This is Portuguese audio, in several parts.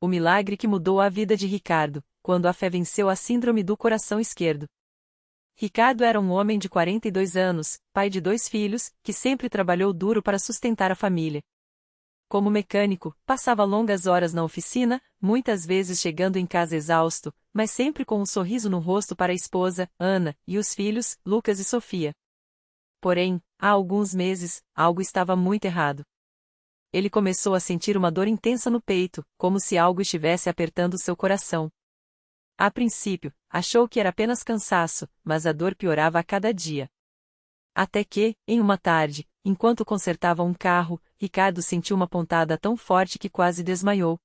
O milagre que mudou a vida de Ricardo, quando a fé venceu a síndrome do coração esquerdo. Ricardo era um homem de 42 anos, pai de 2 filhos, que sempre trabalhou duro para sustentar a família. Como mecânico, passava longas horas na oficina, muitas vezes chegando em casa exausto, mas sempre com um sorriso no rosto para a esposa, Ana, e os filhos, Lucas e Sofia. Porém, há alguns meses, algo estava muito errado. Ele começou a sentir uma dor intensa no peito, como se algo estivesse apertando seu coração. A princípio, achou que era apenas cansaço, mas a dor piorava a cada dia. Até que, em uma tarde, enquanto consertava um carro, Ricardo sentiu uma pontada tão forte que quase desmaiou.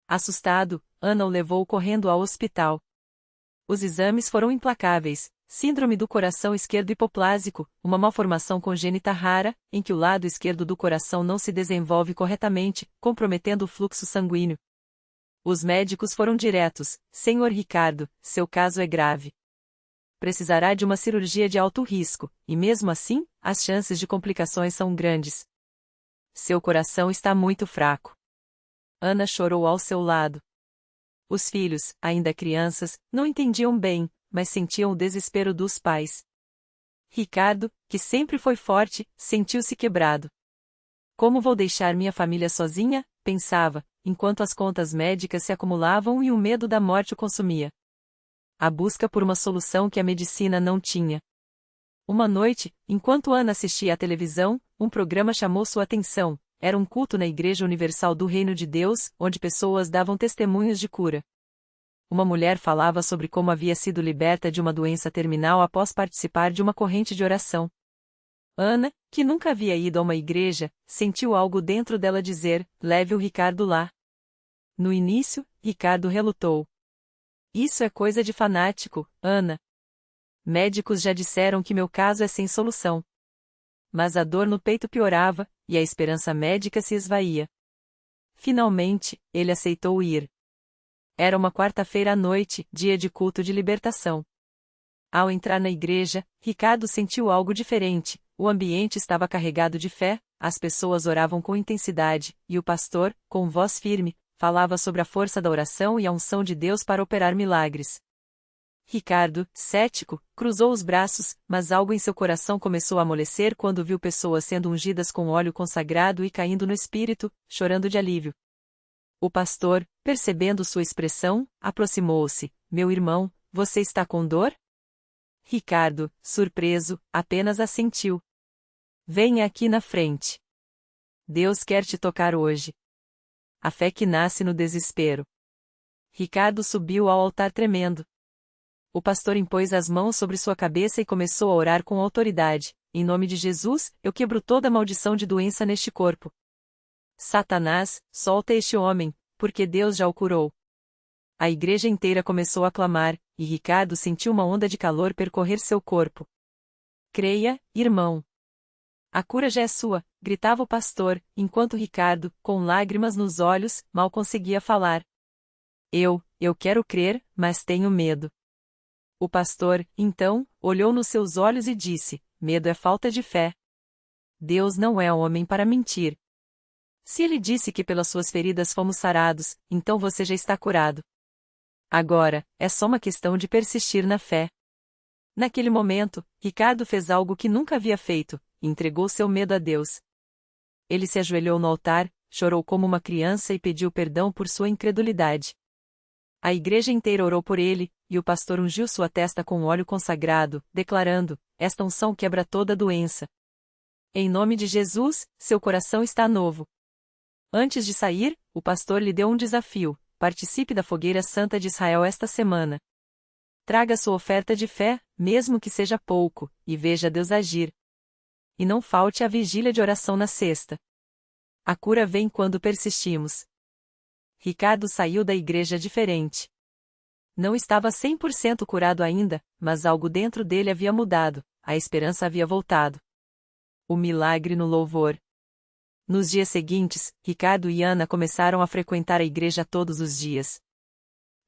Assustado, Ana o levou correndo ao hospital. Os exames foram implacáveis: síndrome do coração esquerdo hipoplásico, uma malformação congênita rara, em que o lado esquerdo do coração não se desenvolve corretamente, comprometendo o fluxo sanguíneo. Os médicos foram diretos: Senhor Ricardo, seu caso é grave. Precisará de uma cirurgia de alto risco, e mesmo assim, as chances de complicações são grandes. Seu coração está muito fraco. Ana chorou ao seu lado. Os filhos, ainda crianças, não entendiam bem, mas sentiam o desespero dos pais. Ricardo, que sempre foi forte, sentiu-se quebrado. Como vou deixar minha família sozinha? Pensava, enquanto as contas médicas se acumulavam e o medo da morte o consumia. A busca por uma solução que a medicina não tinha. Uma noite, enquanto Ana assistia à televisão, um programa chamou sua atenção. Era um culto na Igreja Universal do Reino de Deus, onde pessoas davam testemunhos de cura. Uma mulher falava sobre como havia sido liberta de uma doença terminal após participar de uma corrente de oração. Ana, que nunca havia ido a uma igreja, sentiu algo dentro dela dizer: leve o Ricardo lá. No início, Ricardo relutou. Isso é coisa de fanático, Ana. Médicos já disseram que meu caso é sem solução. Mas a dor no peito piorava, e a esperança médica se esvaía. Finalmente, ele aceitou ir. Era uma quarta-feira à noite, dia de culto de libertação. Ao entrar na igreja, Ricardo sentiu algo diferente. O ambiente estava carregado de fé, as pessoas oravam com intensidade, e o pastor, com voz firme, falava sobre a força da oração e a unção de Deus para operar milagres. Ricardo, cético, cruzou os braços, mas algo em seu coração começou a amolecer quando viu pessoas sendo ungidas com óleo consagrado e caindo no espírito, chorando de alívio. O pastor, percebendo sua expressão, aproximou-se: meu irmão, você está com dor? Ricardo, surpreso, apenas assentiu. Venha aqui na frente. Deus quer te tocar hoje. A fé que nasce no desespero. Ricardo subiu ao altar tremendo. O pastor impôs as mãos sobre sua cabeça e começou a orar com autoridade: em nome de Jesus, eu quebro toda maldição de doença neste corpo. Satanás, solta este homem, porque Deus já o curou. A igreja inteira começou a clamar, e Ricardo sentiu uma onda de calor percorrer seu corpo. Creia, irmão. A cura já é sua, gritava o pastor, enquanto Ricardo, com lágrimas nos olhos, mal conseguia falar. Eu quero crer, mas tenho medo. O pastor, então, olhou nos seus olhos e disse: medo é falta de fé. Deus não é homem para mentir. Se ele disse que pelas suas feridas fomos sarados, então você já está curado. Agora, é só uma questão de persistir na fé. Naquele momento, Ricardo fez algo que nunca havia feito: entregou seu medo a Deus. Ele se ajoelhou no altar, chorou como uma criança e pediu perdão por sua incredulidade. A igreja inteira orou por ele, e o pastor ungiu sua testa com óleo consagrado, declarando: esta unção quebra toda doença. Em nome de Jesus, seu coração está novo. Antes de sair, o pastor lhe deu um desafio: participe da Fogueira Santa de Israel esta semana. Traga sua oferta de fé, mesmo que seja pouco, e veja Deus agir. E não falte a vigília de oração na sexta. A cura vem quando persistimos. Ricardo saiu da igreja diferente. Não estava 100% curado ainda, mas algo dentro dele havia mudado, a esperança havia voltado. O milagre no louvor. Nos dias seguintes, Ricardo e Ana começaram a frequentar a igreja todos os dias.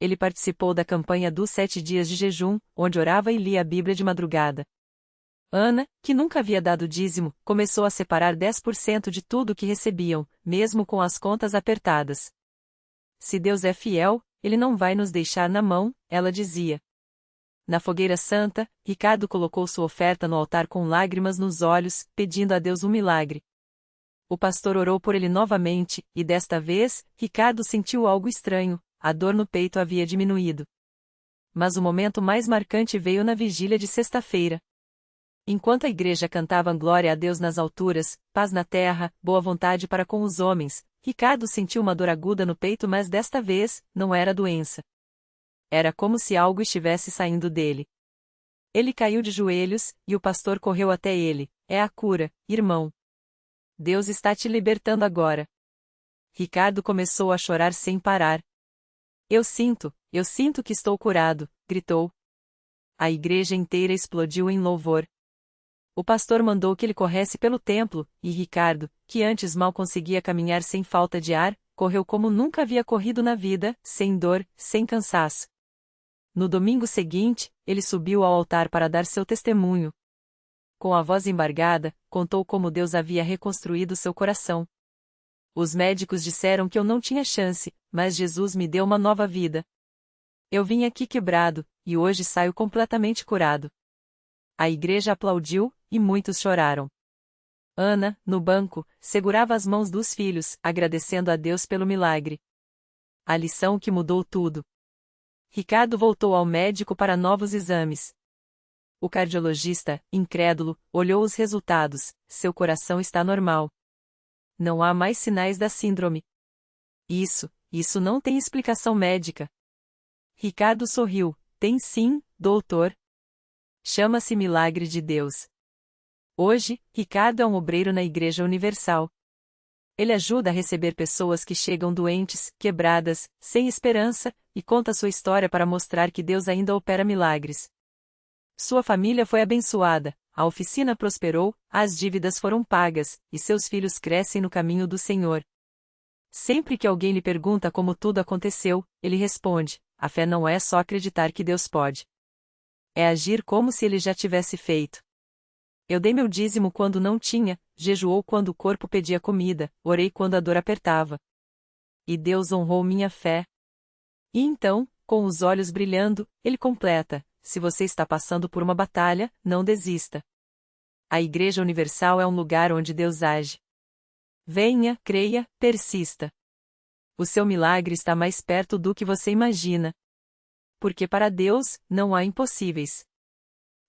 Ele participou da campanha dos 7 dias de jejum, onde orava e lia a Bíblia de madrugada. Ana, que nunca havia dado dízimo, começou a separar 10% de tudo o que recebiam, mesmo com as contas apertadas. Se Deus é fiel, Ele não vai nos deixar na mão, ela dizia. Na fogueira santa, Ricardo colocou sua oferta no altar com lágrimas nos olhos, pedindo a Deus um milagre. O pastor orou por ele novamente, e desta vez, Ricardo sentiu algo estranho, a dor no peito havia diminuído. Mas o momento mais marcante veio na vigília de sexta-feira. Enquanto a igreja cantava glória a Deus nas alturas, paz na terra, boa vontade para com os homens, Ricardo sentiu uma dor aguda no peito, mas desta vez, não era doença. Era como se algo estivesse saindo dele. Ele caiu de joelhos, e o pastor correu até ele. É a cura, irmão. Deus está te libertando agora. Ricardo começou a chorar sem parar. Eu sinto que estou curado, gritou. A igreja inteira explodiu em louvor. O pastor mandou que ele corresse pelo templo, e Ricardo, que antes mal conseguia caminhar sem falta de ar, correu como nunca havia corrido na vida, sem dor, sem cansaço. No domingo seguinte, ele subiu ao altar para dar seu testemunho. Com a voz embargada, contou como Deus havia reconstruído seu coração. Os médicos disseram que eu não tinha chance, mas Jesus me deu uma nova vida. Eu vim aqui quebrado, e hoje saio completamente curado. A igreja aplaudiu, e muitos choraram. Ana, no banco, segurava as mãos dos filhos, agradecendo a Deus pelo milagre. A lição que mudou tudo. Ricardo voltou ao médico para novos exames. O cardiologista, incrédulo, olhou os resultados. Seu coração está normal. Não há mais sinais da síndrome. Isso não tem explicação médica. Ricardo sorriu. Tem sim, doutor. Chama-se milagre de Deus. Hoje, Ricardo é um obreiro na Igreja Universal. Ele ajuda a receber pessoas que chegam doentes, quebradas, sem esperança, e conta sua história para mostrar que Deus ainda opera milagres. Sua família foi abençoada, a oficina prosperou, as dívidas foram pagas, e seus filhos crescem no caminho do Senhor. Sempre que alguém lhe pergunta como tudo aconteceu, ele responde: a fé não é só acreditar que Deus pode. É agir como se ele já tivesse feito. Eu dei meu dízimo quando não tinha, jejuou quando o corpo pedia comida, orei quando a dor apertava. E Deus honrou minha fé. E então, com os olhos brilhando, ele completa: se você está passando por uma batalha, não desista. A Igreja Universal é um lugar onde Deus age. Venha, creia, persista. O seu milagre está mais perto do que você imagina. Porque para Deus, não há impossíveis.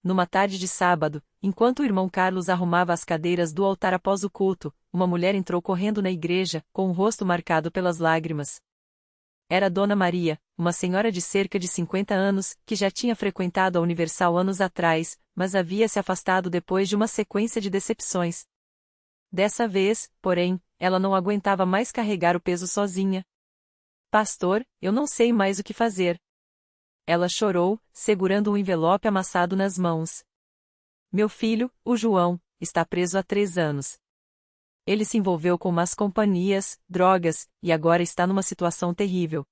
Numa tarde de sábado, enquanto o irmão Carlos arrumava as cadeiras do altar após o culto, uma mulher entrou correndo na igreja, com o rosto marcado pelas lágrimas. Era Dona Maria, uma senhora de cerca de 50 anos, que já tinha frequentado a Universal anos atrás, mas havia se afastado depois de uma sequência de decepções. Dessa vez, porém, ela não aguentava mais carregar o peso sozinha. Pastor, eu não sei mais o que fazer. Ela chorou, segurando um envelope amassado nas mãos. Meu filho, o João, está preso há 3 anos. Ele se envolveu com más companhias, drogas, e agora está numa situação terrível.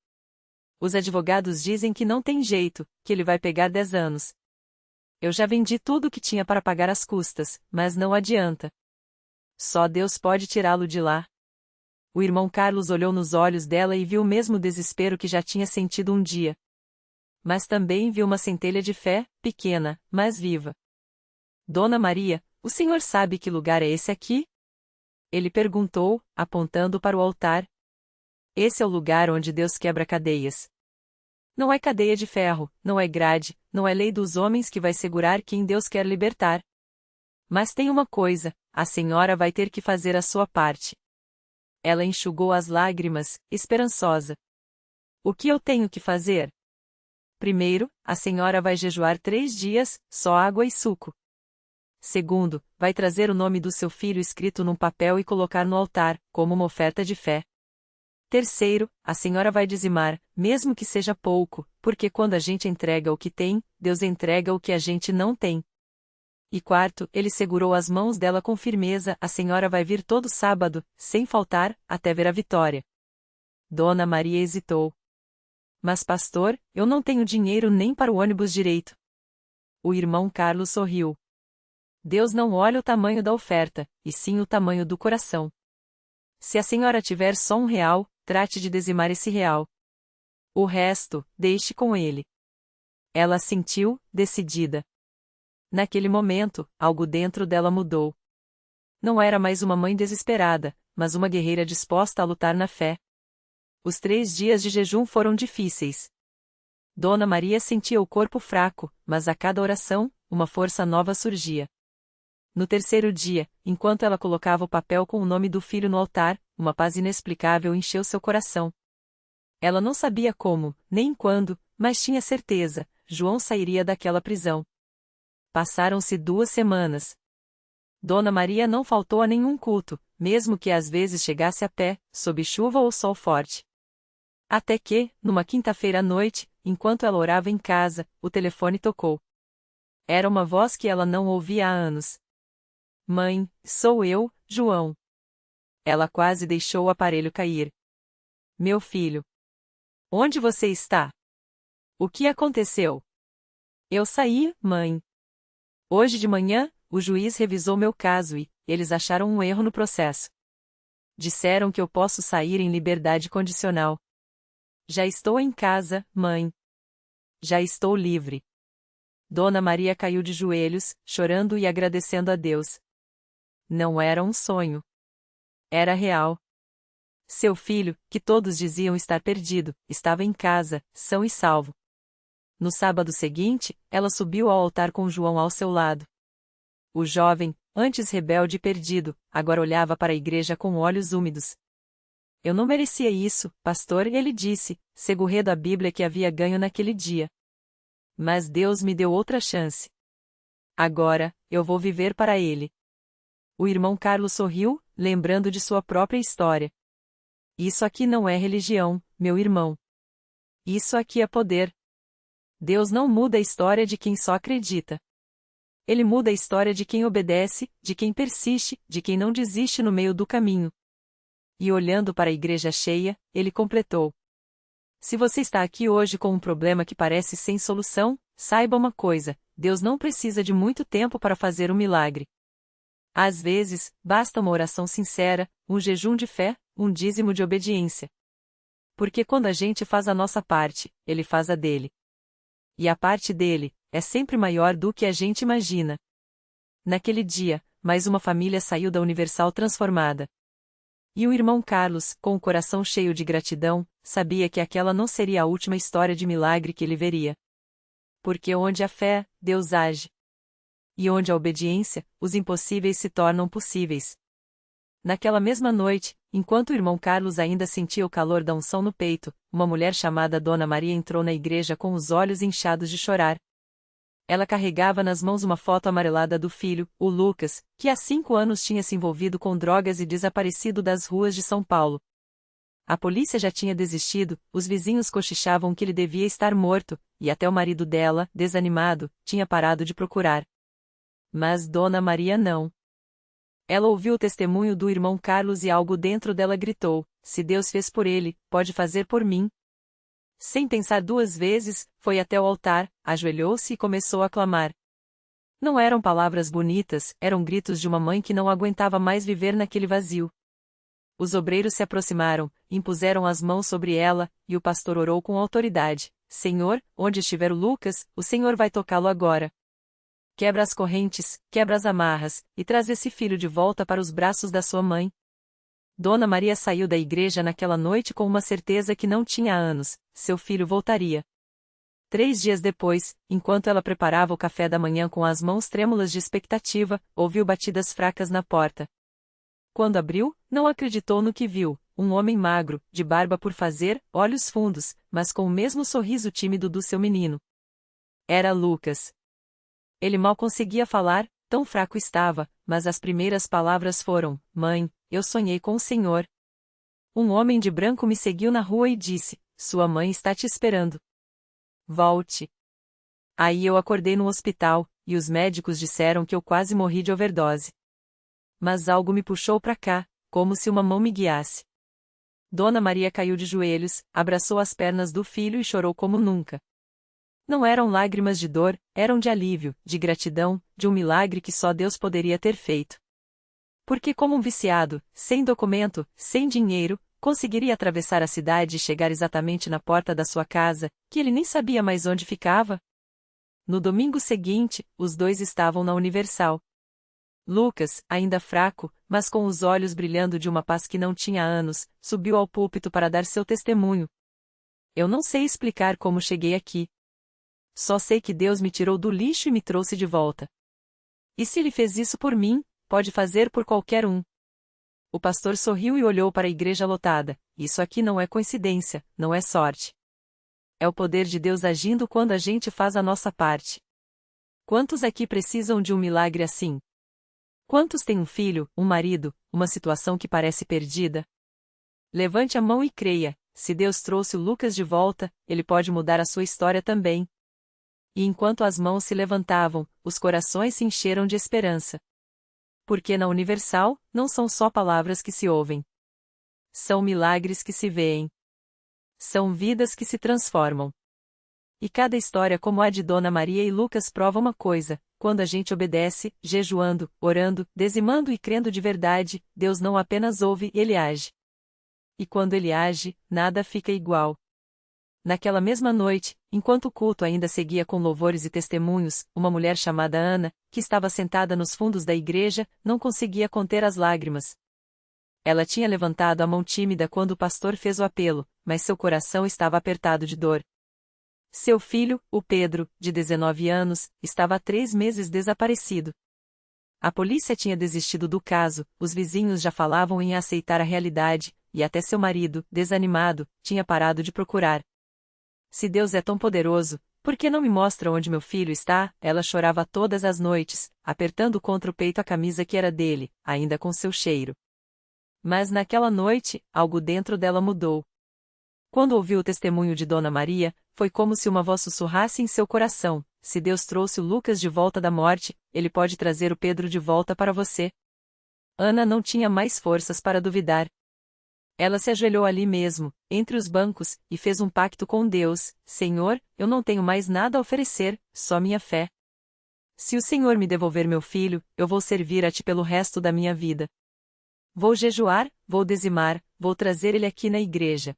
Os advogados dizem que não tem jeito, que ele vai pegar 10 anos. Eu já vendi tudo o que tinha para pagar as custas, mas não adianta. Só Deus pode tirá-lo de lá. O irmão Carlos olhou nos olhos dela e viu o mesmo desespero que já tinha sentido um dia. Mas também viu uma centelha de fé, pequena, mas viva. Dona Maria, o senhor sabe que lugar é esse aqui? Ele perguntou, apontando para o altar. Esse é o lugar onde Deus quebra cadeias. Não é cadeia de ferro, não é grade, não é lei dos homens que vai segurar quem Deus quer libertar. Mas tem uma coisa, a senhora vai ter que fazer a sua parte. Ela enxugou as lágrimas, esperançosa. O que eu tenho que fazer? Primeiro, a senhora vai jejuar 3 dias, só água e suco. Segundo, vai trazer o nome do seu filho escrito num papel e colocar no altar, como uma oferta de fé. Terceiro, a senhora vai dizimar, mesmo que seja pouco, porque quando a gente entrega o que tem, Deus entrega o que a gente não tem. E quarto, ele segurou as mãos dela com firmeza, a senhora vai vir todo sábado, sem faltar, até ver a vitória. Dona Maria hesitou. Mas pastor, eu não tenho dinheiro nem para o ônibus direito. O irmão Carlos sorriu. Deus não olha o tamanho da oferta, e sim o tamanho do coração. Se a senhora tiver só R$1, trate de dizimar esse real. O resto, deixe com ele. Ela assentiu, decidida. Naquele momento, algo dentro dela mudou. Não era mais uma mãe desesperada, mas uma guerreira disposta a lutar na fé. Os 3 dias de jejum foram difíceis. Dona Maria sentia o corpo fraco, mas a cada oração, uma força nova surgia. No 3º dia, enquanto ela colocava o papel com o nome do filho no altar, uma paz inexplicável encheu seu coração. Ela não sabia como, nem quando, mas tinha certeza, João sairia daquela prisão. Passaram-se 2 semanas. Dona Maria não faltou a nenhum culto, mesmo que às vezes chegasse a pé, sob chuva ou sol forte. Até que, numa quinta-feira à noite, enquanto ela orava em casa, o telefone tocou. Era uma voz que ela não ouvia há anos. Mãe, sou eu, João. Ela quase deixou o aparelho cair. Meu filho. Onde você está? O que aconteceu? Eu saí, mãe. Hoje de manhã, o juiz revisou meu caso e eles acharam um erro no processo. Disseram que eu posso sair em liberdade condicional. Já estou em casa, mãe. Já estou livre. Dona Maria caiu de joelhos, chorando e agradecendo a Deus. Não era um sonho. Era real. Seu filho, que todos diziam estar perdido, estava em casa, são e salvo. No sábado seguinte, ela subiu ao altar com João ao seu lado. O jovem, antes rebelde e perdido, agora olhava para a igreja com olhos úmidos. Eu não merecia isso, pastor, ele disse, segurando a Bíblia que havia ganho naquele dia. Mas Deus me deu outra chance. Agora, eu vou viver para ele. O irmão Carlos sorriu, lembrando de sua própria história. Isso aqui não é religião, meu irmão. Isso aqui é poder. Deus não muda a história de quem só acredita. Ele muda a história de quem obedece, de quem persiste, de quem não desiste no meio do caminho. E olhando para a igreja cheia, ele completou. Se você está aqui hoje com um problema que parece sem solução, saiba uma coisa, Deus não precisa de muito tempo para fazer um milagre. Às vezes, basta uma oração sincera, um jejum de fé, um dízimo de obediência. Porque quando a gente faz a nossa parte, Ele faz a dele. E a parte dele é sempre maior do que a gente imagina. Naquele dia, mais uma família saiu da Universal transformada. E o irmão Carlos, com o coração cheio de gratidão, sabia que aquela não seria a última história de milagre que ele veria. Porque onde há fé, Deus age. E onde há obediência, os impossíveis se tornam possíveis. Naquela mesma noite, enquanto o irmão Carlos ainda sentia o calor da unção no peito, uma mulher chamada Dona Maria entrou na igreja com os olhos inchados de chorar. Ela carregava nas mãos uma foto amarelada do filho, o Lucas, que há 5 anos tinha se envolvido com drogas e desaparecido das ruas de São Paulo. A polícia já tinha desistido, os vizinhos cochichavam que ele devia estar morto, e até o marido dela, desanimado, tinha parado de procurar. Mas Dona Maria não. Ela ouviu o testemunho do irmão Carlos e algo dentro dela gritou: se Deus fez por ele, pode fazer por mim. Sem pensar 2 vezes, foi até o altar, ajoelhou-se e começou a clamar. Não eram palavras bonitas, eram gritos de uma mãe que não aguentava mais viver naquele vazio. Os obreiros se aproximaram, impuseram as mãos sobre ela, e o pastor orou com autoridade: Senhor, onde estiver o Lucas, o Senhor vai tocá-lo agora. Quebra as correntes, quebra as amarras, e traz esse filho de volta para os braços da sua mãe. Dona Maria saiu da igreja naquela noite com uma certeza que não tinha há anos: seu filho voltaria. 3 dias depois, enquanto ela preparava o café da manhã com as mãos trêmulas de expectativa, ouviu batidas fracas na porta. Quando abriu, não acreditou no que viu: um homem magro, de barba por fazer, olhos fundos, mas com o mesmo sorriso tímido do seu menino. Era Lucas. Ele mal conseguia falar, tão fraco estava, mas as primeiras palavras foram: Mãe, eu sonhei com o Senhor. Um homem de branco me seguiu na rua e disse: Sua mãe está te esperando. Volte. Aí eu acordei no hospital, e os médicos disseram que eu quase morri de overdose. Mas algo me puxou para cá, como se uma mão me guiasse. Dona Maria caiu de joelhos, abraçou as pernas do filho e chorou como nunca. Não eram lágrimas de dor, eram de alívio, de gratidão, de um milagre que só Deus poderia ter feito. Porque como um viciado, sem documento, sem dinheiro, conseguiria atravessar a cidade e chegar exatamente na porta da sua casa, que ele nem sabia mais onde ficava? No domingo seguinte, os dois estavam na Universal. Lucas, ainda fraco, mas com os olhos brilhando de uma paz que não tinha anos, subiu ao púlpito para dar seu testemunho. Eu não sei explicar como cheguei aqui. Só sei que Deus me tirou do lixo e me trouxe de volta. E se ele fez isso por mim, pode fazer por qualquer um. O pastor sorriu e olhou para a igreja lotada. Isso aqui não é coincidência, não é sorte. É o poder de Deus agindo quando a gente faz a nossa parte. Quantos aqui precisam de um milagre assim? Quantos têm um filho, um marido, uma situação que parece perdida? Levante a mão e creia, se Deus trouxe o Lucas de volta, ele pode mudar a sua história também. E enquanto as mãos se levantavam, os corações se encheram de esperança. Porque na Universal, não são só palavras que se ouvem. São milagres que se veem. São vidas que se transformam. E cada história como a de Dona Maria e Lucas prova uma coisa: quando a gente obedece, jejuando, orando, dizimando e crendo de verdade, Deus não apenas ouve, Ele age. E quando Ele age, nada fica igual. Naquela mesma noite, enquanto o culto ainda seguia com louvores e testemunhos, uma mulher chamada Ana, que estava sentada nos fundos da igreja, não conseguia conter as lágrimas. Ela tinha levantado a mão tímida quando o pastor fez o apelo, mas seu coração estava apertado de dor. Seu filho, o Pedro, de 19 anos, estava há 3 meses desaparecido. A polícia tinha desistido do caso, os vizinhos já falavam em aceitar a realidade, e até seu marido, desanimado, tinha parado de procurar. Se Deus é tão poderoso, por que não me mostra onde meu filho está? Ela chorava todas as noites, apertando contra o peito a camisa que era dele, ainda com seu cheiro. Mas naquela noite, algo dentro dela mudou. Quando ouviu o testemunho de Dona Maria, foi como se uma voz sussurrasse em seu coração: se Deus trouxe o Lucas de volta da morte, Ele pode trazer o Pedro de volta para você. Ana não tinha mais forças para duvidar. Ela se ajoelhou ali mesmo, entre os bancos, e fez um pacto com Deus: Senhor, eu não tenho mais nada a oferecer, só minha fé. Se o Senhor me devolver meu filho, eu vou servir a Ti pelo resto da minha vida. Vou jejuar, vou dizimar, vou trazer ele aqui na igreja.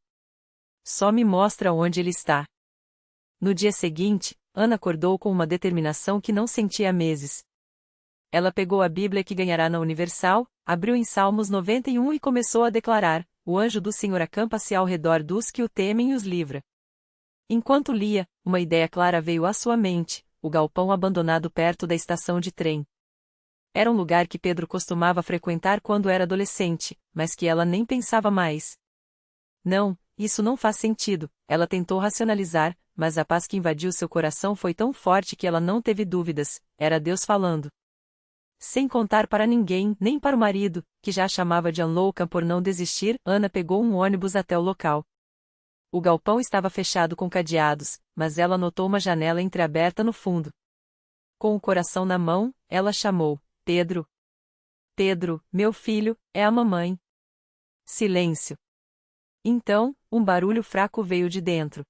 Só me mostra onde ele está. No dia seguinte, Ana acordou com uma determinação que não sentia há meses. Ela pegou a Bíblia que ganhará na Universal, abriu em Salmos 91 e começou a declarar: o anjo do Senhor acampa-se ao redor dos que o temem e os livra. Enquanto lia, uma ideia clara veio à sua mente: o galpão abandonado perto da estação de trem. Era um lugar que Pedro costumava frequentar quando era adolescente, mas que ela nem pensava mais. Não, isso não faz sentido, ela tentou racionalizar, mas a paz que invadiu seu coração foi tão forte que ela não teve dúvidas: era Deus falando. Sem contar para ninguém, nem para o marido, que já a chamava de louca por não desistir, Ana pegou um ônibus até o local. O galpão estava fechado com cadeados, mas ela notou uma janela entreaberta no fundo. Com o coração na mão, ela chamou: Pedro. Pedro, meu filho, é a mamãe. Silêncio. Então, um barulho fraco veio de dentro.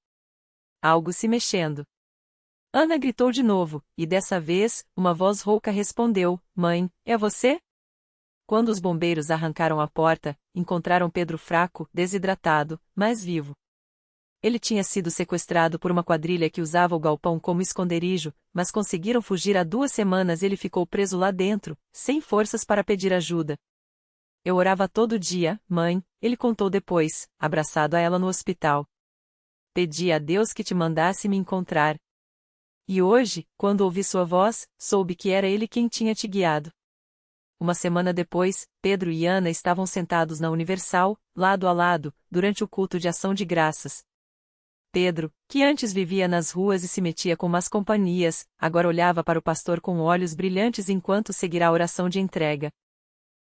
Algo se mexendo. Ana gritou de novo, e dessa vez, uma voz rouca respondeu: Mãe, é você? Quando os bombeiros arrancaram a porta, encontraram Pedro fraco, desidratado, mas vivo. Ele tinha sido sequestrado por uma quadrilha que usava o galpão como esconderijo, mas conseguiram fugir há 2 semanas e ele ficou preso lá dentro, sem forças para pedir ajuda. Eu orava todo dia, mãe, ele contou depois, abraçado a ela no hospital. Pedi a Deus que te mandasse me encontrar. E hoje, quando ouvi sua voz, soube que era ele quem tinha te guiado. Uma semana depois, Pedro e Ana estavam sentados na Universal, lado a lado, durante o culto de ação de graças. Pedro, que antes vivia nas ruas e se metia com más companhias, agora olhava para o pastor com olhos brilhantes enquanto seguirá a oração de entrega.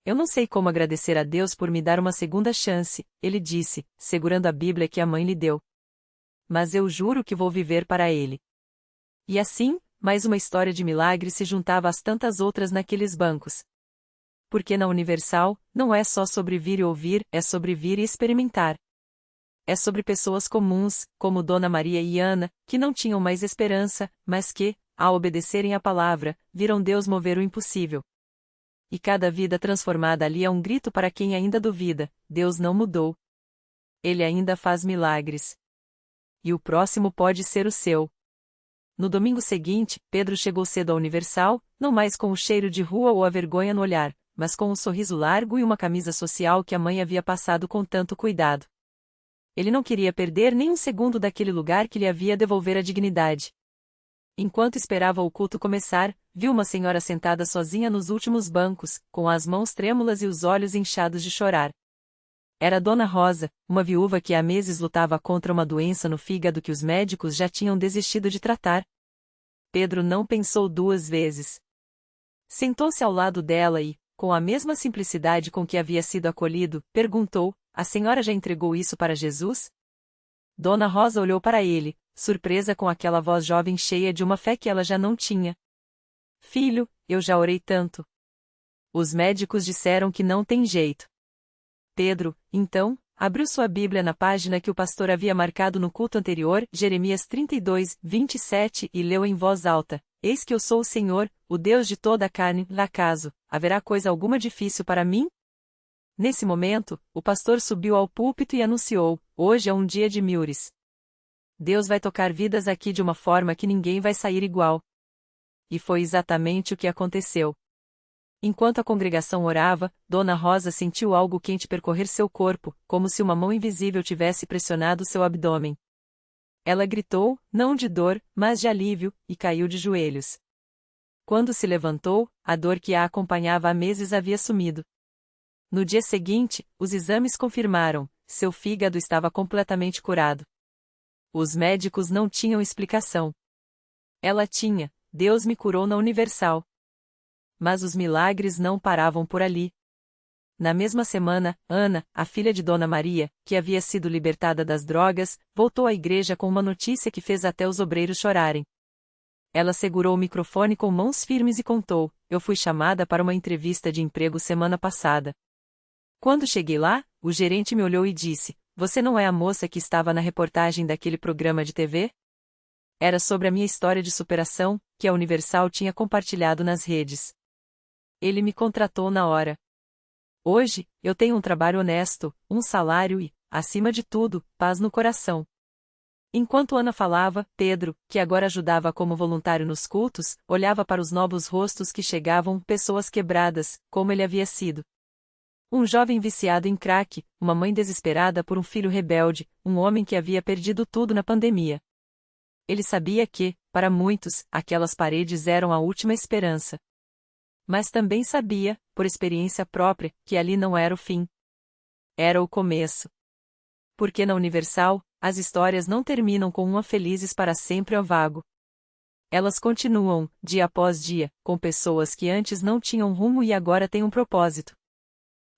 Eu não sei como agradecer a Deus por me dar uma segunda chance, ele disse, segurando a Bíblia que a mãe lhe deu. Mas eu juro que vou viver para ele. E assim, mais uma história de milagre se juntava às tantas outras naqueles bancos. Porque na Universal, não é só sobre vir e ouvir, é sobre vir e experimentar. É sobre pessoas comuns, como Dona Maria e Ana, que não tinham mais esperança, mas que, ao obedecerem à palavra, viram Deus mover o impossível. E cada vida transformada ali é um grito para quem ainda duvida: Deus não mudou. Ele ainda faz milagres. E o próximo pode ser o seu. No domingo seguinte, Pedro chegou cedo à Universal, não mais com o cheiro de rua ou a vergonha no olhar, mas com um sorriso largo e uma camisa social que a mãe havia passado com tanto cuidado. Ele não queria perder nem um segundo daquele lugar que lhe havia devolver a dignidade. Enquanto esperava o culto começar, viu uma senhora sentada sozinha nos últimos bancos, com as mãos trêmulas e os olhos inchados de chorar. Era Dona Rosa, uma viúva que há meses lutava contra uma doença no fígado que os médicos já tinham desistido de tratar. Pedro não pensou duas vezes. Sentou-se ao lado dela e, com a mesma simplicidade com que havia sido acolhido, perguntou: "A senhora já entregou isso para Jesus?" Dona Rosa olhou para ele, surpresa com aquela voz jovem cheia de uma fé que ela já não tinha. "Filho, eu já orei tanto. Os médicos disseram que não tem jeito." Pedro, então, abriu sua Bíblia na página que o pastor havia marcado no culto anterior, Jeremias 32, 27, e leu em voz alta: "Eis que eu sou o Senhor, o Deus de toda a carne. Acaso haverá coisa alguma difícil para mim?" Nesse momento, o pastor subiu ao púlpito e anunciou: "Hoje é um dia de milagres. Deus vai tocar vidas aqui de uma forma que ninguém vai sair igual." E foi exatamente o que aconteceu. Enquanto a congregação orava, Dona Rosa sentiu algo quente percorrer seu corpo, como se uma mão invisível tivesse pressionado seu abdômen. Ela gritou, não de dor, mas de alívio, e caiu de joelhos. Quando se levantou, a dor que a acompanhava há meses havia sumido. No dia seguinte, os exames confirmaram: seu fígado estava completamente curado. Os médicos não tinham explicação. Ela tinha: "Deus me curou na Universal." Mas os milagres não paravam por ali. Na mesma semana, Ana, a filha de Dona Maria, que havia sido libertada das drogas, voltou à igreja com uma notícia que fez até os obreiros chorarem. Ela segurou o microfone com mãos firmes e contou: "Eu fui chamada para uma entrevista de emprego semana passada. Quando cheguei lá, o gerente me olhou e disse: 'Você não é a moça que estava na reportagem daquele programa de TV?' Era sobre a minha história de superação, que a Universal tinha compartilhado nas redes. Ele me contratou na hora. Hoje, eu tenho um trabalho honesto, um salário e, acima de tudo, paz no coração." Enquanto Ana falava, Pedro, que agora ajudava como voluntário nos cultos, olhava para os novos rostos que chegavam, pessoas quebradas, como ele havia sido. Um jovem viciado em crack, uma mãe desesperada por um filho rebelde, um homem que havia perdido tudo na pandemia. Ele sabia que, para muitos, aquelas paredes eram a última esperança. Mas também sabia, por experiência própria, que ali não era o fim. Era o começo. Porque na Universal, as histórias não terminam com uma felizes para sempre ou vago. Elas continuam, dia após dia, com pessoas que antes não tinham rumo e agora têm um propósito.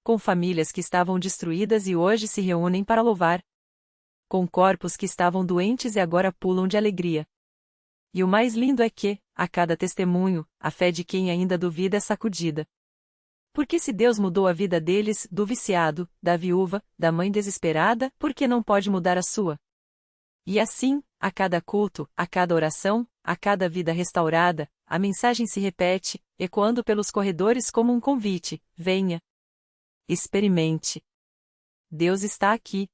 Com famílias que estavam destruídas e hoje se reúnem para louvar. Com corpos que estavam doentes e agora pulam de alegria. E o mais lindo é que, a cada testemunho, a fé de quem ainda duvida é sacudida. Porque se Deus mudou a vida deles, do viciado, da viúva, da mãe desesperada, por que não pode mudar a sua? E assim, a cada culto, a cada oração, a cada vida restaurada, a mensagem se repete, ecoando pelos corredores como um convite: venha. Experimente. Deus está aqui.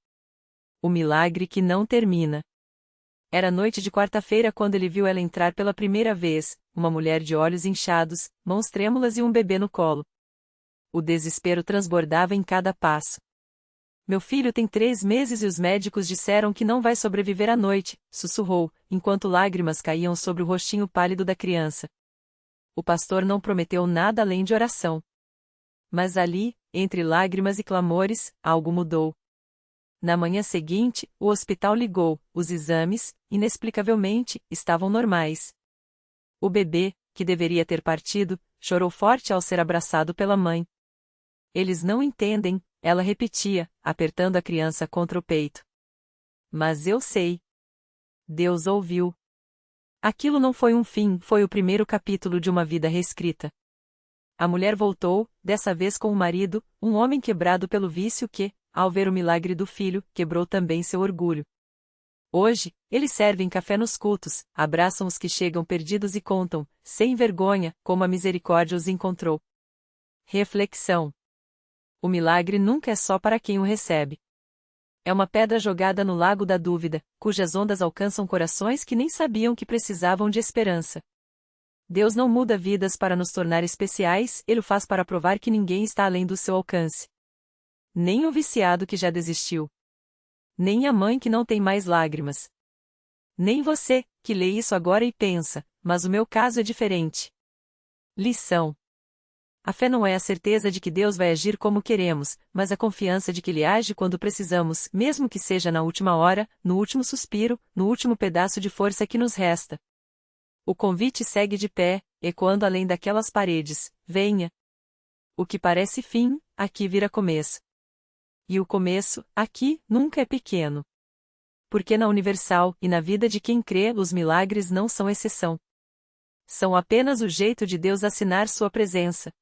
O milagre que não termina. Era noite de quarta-feira quando ele viu ela entrar pela primeira vez, uma mulher de olhos inchados, mãos trêmulas e um bebê no colo. O desespero transbordava em cada passo. "Meu filho tem 3 meses e os médicos disseram que não vai sobreviver à noite", sussurrou, enquanto lágrimas caíam sobre o rostinho pálido da criança. O pastor não prometeu nada além de oração. Mas ali, entre lágrimas e clamores, algo mudou. Na manhã seguinte, o hospital ligou, os exames, inexplicavelmente, estavam normais. O bebê, que deveria ter partido, chorou forte ao ser abraçado pela mãe. "Eles não entendem", ela repetia, apertando a criança contra o peito. "Mas eu sei." Deus ouviu. Aquilo não foi um fim, foi o primeiro capítulo de uma vida reescrita. A mulher voltou, dessa vez com o marido, um homem quebrado pelo vício que, ao ver o milagre do filho, quebrou também seu orgulho. Hoje, eles servem café nos cultos, abraçam os que chegam perdidos e contam, sem vergonha, como a misericórdia os encontrou. Reflexão. O milagre nunca é só para quem o recebe. É uma pedra jogada no lago da dúvida, cujas ondas alcançam corações que nem sabiam que precisavam de esperança. Deus não muda vidas para nos tornar especiais, Ele o faz para provar que ninguém está além do seu alcance. Nem o viciado que já desistiu. Nem a mãe que não tem mais lágrimas. Nem você, que lê isso agora e pensa, mas o meu caso é diferente. Lição: a fé não é a certeza de que Deus vai agir como queremos, mas a confiança de que Ele age quando precisamos, mesmo que seja na última hora, no último suspiro, no último pedaço de força que nos resta. O convite segue de pé, ecoando além daquelas paredes: venha. O que parece fim, aqui vira começo. E o começo, aqui, nunca é pequeno. Porque na Universal e na vida de quem crê, os milagres não são exceção. São apenas o jeito de Deus assinar sua presença.